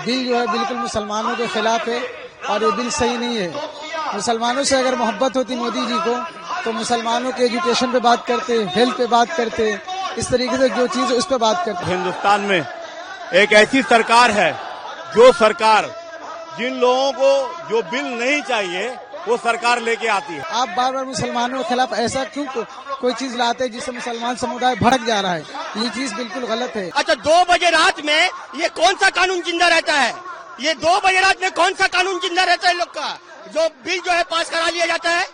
Bill जो है बिल्कुल मुसलमानों के खिलाफ है और ये बिल सही नहीं है। मुसलमानों से अगर मोहब्बत होती मोदी जी को तो मुसलमानों के एजुकेशन पे बात करते, हेल्थ पे बात करते, इस तरीके से जो चीज उस पे बात करते। हिंदुस्तान में एक ऐसी सरकार है जो सरकार जिन लोगों को जो बिल नहीं चाहिए वो सरकार लेके आती है। आप बार बार मुसलमानों के खिलाफ ऐसा क्यों कोई चीज लाते हैं जिससे मुसलमान समुदाय भड़क जा रहा है? ये चीज बिल्कुल गलत है। अच्छा, 2 बजे रात में ये कौन सा कानून जिंदा रहता है? ये 2 बजे रात में कौन सा कानून जिंदा रहता है? लोग का जो बिल जो है पास करा लिया जाता है।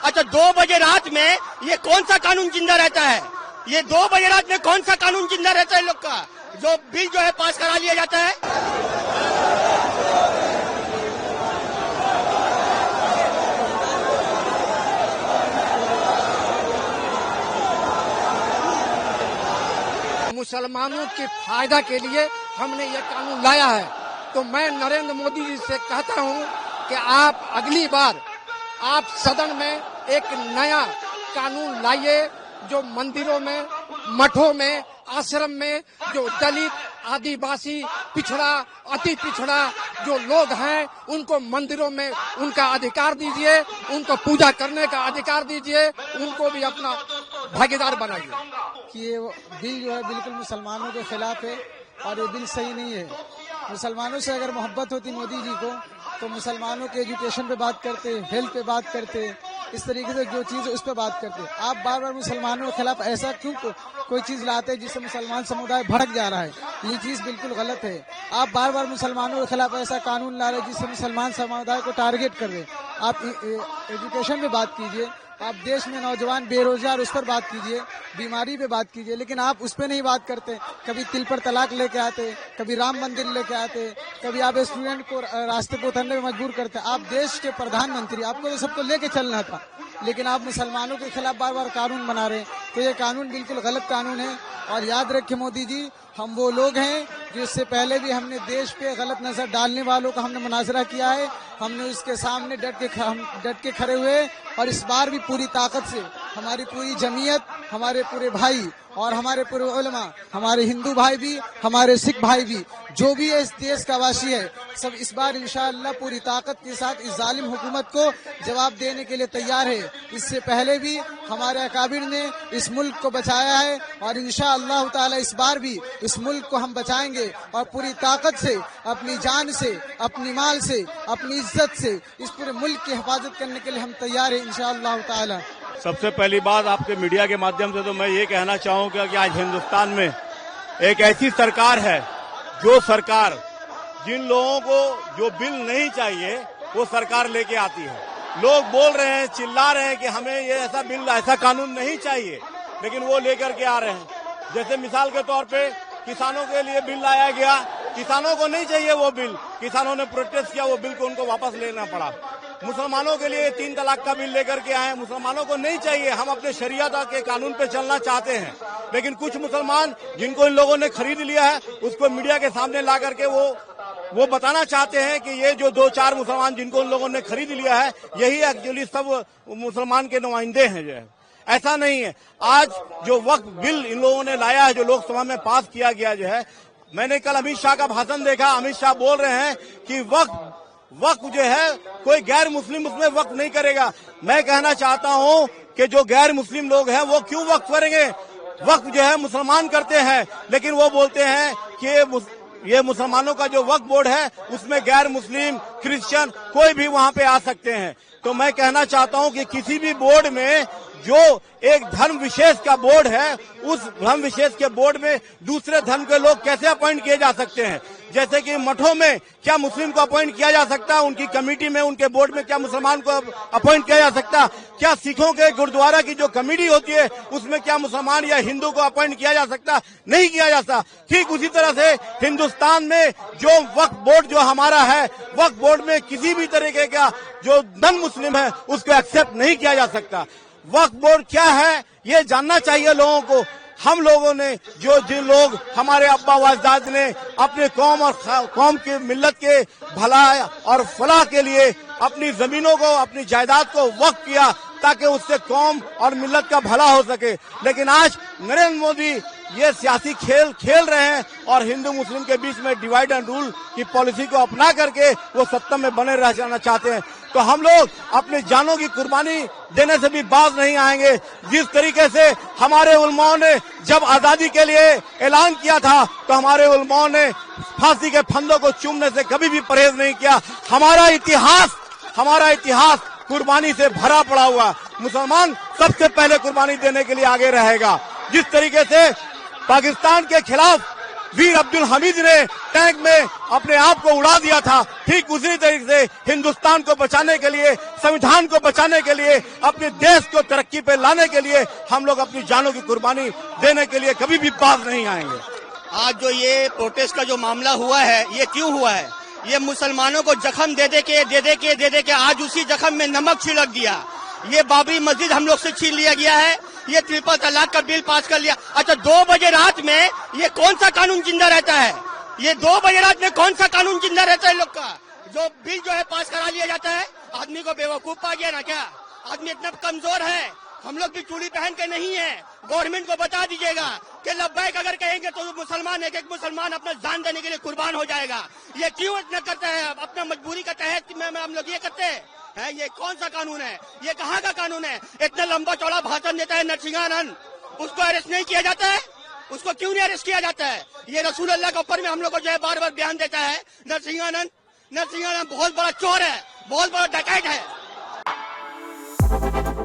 अच्छा, 2 बजे रात में ये कौन सा कानून जिंदा रहता है? ये 2 बजे रात में कौन सा कानून जिंदा रहता है? लोग का जो बिल जो है पास करा लिया जाता है। मुसलमानों के फायदा के लिए हमने ये कानून लाया है। तो मैं नरेंद्र मोदी जी से कहता हूँ कि आप अगली बार आप सदन में एक नया कानून लाइए जो मंदिरों में, मठों में, आश्रम में जो दलित, आदिवासी, पिछड़ा, अति पिछड़ा जो लोग हैं उनको मंदिरों में उनका अधिकार दीजिए, उनको पूजा करने का अधिकार दीजिए, उनको भी अपना भागीदार बनाइए। कि ये बिल जो है बिल्कुल मुसलमानों के खिलाफ है और ये बिल सही नहीं है। मुसलमानों से अगर मोहब्बत होती मोदी जी को तो मुसलमानों के एजुकेशन पे बात करते, हेल्थ पे बात करते, इस तरीके से जो चीज उस पे बात करते। आप बार बार मुसलमानों के खिलाफ ऐसा क्यों कोई चीज लाते हैं जिससे मुसलमान समुदाय भड़क जा रहा है? ये चीज बिल्कुल गलत है। आप बार बार मुसलमानों के खिलाफ ऐसा कानून ला रहे हैं जिससे मुसलमान समुदाय को टारगेट कर रहे हैं। आप एजुकेशन पे बात कीजिए, आप देश में नौजवान बेरोजगार उस पर बात कीजिए, बीमारी पे बात कीजिए, लेकिन आप उस पर नहीं बात करते। कभी तिल पर तलाक लेके आते, कभी राम मंदिर लेके आते, कभी आप स्टूडेंट को रास्ते पर उतरने में मजबूर करते। आप देश के प्रधानमंत्री, आपको तो सबको लेके चलना था, लेकिन आप मुसलमानों के खिलाफ बार बार कानून बना रहे हैं। तो ये कानून बिल्कुल गलत कानून है। और याद रखिए मोदी जी, हम वो लोग हैं जो इससे पहले भी हमने देश पे गलत नजर डालने वालों का हमने मुनाजरा किया है। हमने उसके सामने डट के खड़े हुए और इस बार भी पूरी ताकत से हमारी पूरी जमीयत, हमारे पूरे भाई और हमारे पूरे उलमा, हमारे हिंदू भाई भी, हमारे सिख भाई भी, जो भी है इस देश का वासी है, सब इस बार इंशाअल्लाह पूरी ताकत के साथ इस जालिम हुकूमत को जवाब देने के लिए तैयार है। इससे पहले भी हमारे अकाबिर ने इस मुल्क को बचाया है और इंशाअल्लाह ताला इस बार भी इस मुल्क को हम बचाएंगे और पूरी ताकत से, अपनी जान से, अपनी माल से, अपनी इज्जत से इस पूरे मुल्क की हिफाजत करने के लिए हम तैयार है इंशाअल्लाह ताला। सबसे पहली बात आपके मीडिया के माध्यम से तो मैं ये कहना चाहूँगा कि आज हिंदुस्तान में एक ऐसी सरकार है जो सरकार जिन लोगों को जो बिल नहीं चाहिए वो सरकार लेके आती है। लोग बोल रहे हैं, चिल्ला रहे हैं कि हमें ये ऐसा बिल, ऐसा कानून नहीं चाहिए, लेकिन वो लेकर के आ रहे हैं। जैसे मिसाल के तौर पे किसानों के लिए बिल लाया गया, किसानों को नहीं चाहिए वो बिल, किसानों ने प्रोटेस्ट किया, वो बिल को उनको वापस लेना पड़ा। मुसलमानों के लिए 3 तलाक का बिल लेकर के आए, मुसलमानों को नहीं चाहिए, हम अपने शरीयत के कानून पे चलना चाहते हैं। लेकिन कुछ मुसलमान जिनको इन लोगों ने खरीद लिया है उसको मीडिया के सामने ला करके वो वो बताना चाहते हैं कि ये जो 2-4 मुसलमान जिनको उन लोगों ने खरीद लिया है, यही एक्चुअली सब मुसलमान के नुमाइंदे हैं जो है। ऐसा नहीं है। आज जो वक्फ बिल इन लोगों ने लाया है, जो लोकसभा में पास किया गया जो है, मैंने कल अमित शाह का भाषण देखा। अमित शाह बोल रहे हैं कि वक्फ जो है कोई गैर मुस्लिम उसमें वक्फ नहीं करेगा। मैं कहना चाहता हूं कि जो गैर मुस्लिम लोग हैं वो क्यों वक्फ करेंगे? वक्फ जो है मुसलमान करते हैं, लेकिन वो बोलते हैं कि ये मुसलमानों का जो वक्फ बोर्ड है उसमें गैर मुस्लिम, क्रिश्चियन कोई भी वहां पे आ सकते हैं। तो मैं कहना चाहता हूं कि किसी भी बोर्ड में जो एक धर्म विशेष का बोर्ड है, उस धर्म विशेष के बोर्ड में दूसरे धर्म के लोग कैसे अपॉइंट किए जा सकते हैं? जैसे कि मठों में क्या मुस्लिम को अपॉइंट किया जा सकता है? उनकी कमेटी में, उनके बोर्ड में क्या मुसलमान को अपॉइंट किया जा सकता? क्या सिखों के गुरुद्वारा की जो कमेटी होती है उसमें क्या मुसलमान या हिंदू को अपॉइंट किया जा सकता? नहीं किया जा सकता। ठीक उसी तरह से हिंदुस्तान में जो वक्फ बोर्ड जो हमारा है, वक्फ बोर्ड में किसी भी तरीके का जो नॉन मुस्लिम है उसको एक्सेप्ट नहीं किया जा सकता। वक्फ बोर्ड क्या है ये जानना चाहिए लोगों को। हम लोगों ने जिन लोग हमारे अब्बा व अजदाद ने अपने कौम और कौम के मिल्लत के भला और फलाह के लिए अपनी जमीनों को, अपनी जायदाद को वक्फ किया ताकि उससे कौम और मिल्लत का भला हो सके। लेकिन आज नरेंद्र मोदी ये सियासी खेल खेल रहे हैं और हिंदू मुस्लिम के बीच में डिवाइड एंड रूल की पॉलिसी को अपना करके वो सत्ता में बने रह जाना चाहते हैं। तो हम लोग अपनी जानों की कुर्बानी देने से भी बाज नहीं आएंगे। जिस तरीके से हमारे उलमाओं ने जब आजादी के लिए ऐलान किया था तो हमारे उलमाओं ने फांसी के फंदों को चूमने से कभी भी परहेज नहीं किया। हमारा इतिहास कुर्बानी से भरा पड़ा हुआ। मुसलमान सबसे पहले कुर्बानी देने के लिए आगे रहेगा। जिस तरीके से पाकिस्तान के खिलाफ वीर अब्दुल हमीद ने टैंक में अपने आप को उड़ा दिया था, ठीक उसी तरीके से हिंदुस्तान को बचाने के लिए, संविधान को बचाने के लिए, अपने देश को तरक्की पे लाने के लिए हम लोग अपनी जानों की कुर्बानी देने के लिए कभी भी बाज नहीं आएंगे। आज जो ये प्रोटेस्ट का जो मामला हुआ है, ये क्यों हुआ है? ये मुसलमानों को जख्म दे दे के आज उसी जख्म में नमक छिड़क दिया। ये बाबरी मस्जिद हम लोग से छीन लिया गया है, ये ट्रिपल तलाक का बिल पास कर लिया। अच्छा, 2 बजे रात में ये कौन सा कानून जिंदा रहता है? ये 2 बजे रात में कौन सा कानून जिंदा रहता है लोग का? जो बिल जो है पास करा लिया जाता है। आदमी को बेवकूफ पा गया ना क्या? आदमी इतना कमजोर है। हम लोग भी चूड़ी पहन के नहीं है। गवर्नमेंट को बता दीजिएगा कि लब्बैक अगर कहेंगे तो मुसलमान एक मुसलमान अपना जान देने के लिए कुर्बान हो जाएगा। ये क्यों इतना करता है? अपना मजबूरी का तहत में हम लोग ये करते हैं। ये कौन सा कानून है? ये कहाँ का कानून है? इतना लंबा चौड़ा भाषण देता है नरसिंहानंद, उसको अरेस्ट नहीं किया जाता है? उसको क्यों नहीं अरेस्ट किया जाता है? ये रसूल अल्लाह के ऊपर में हम लोग को जो है बार बार बयान देता है। नरसिंहानंद बहुत बड़ा चोर है, बहुत बड़ा डकैत है।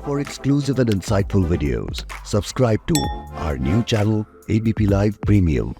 For exclusive and insightful videos, subscribe to our new channel ABP Live Premium.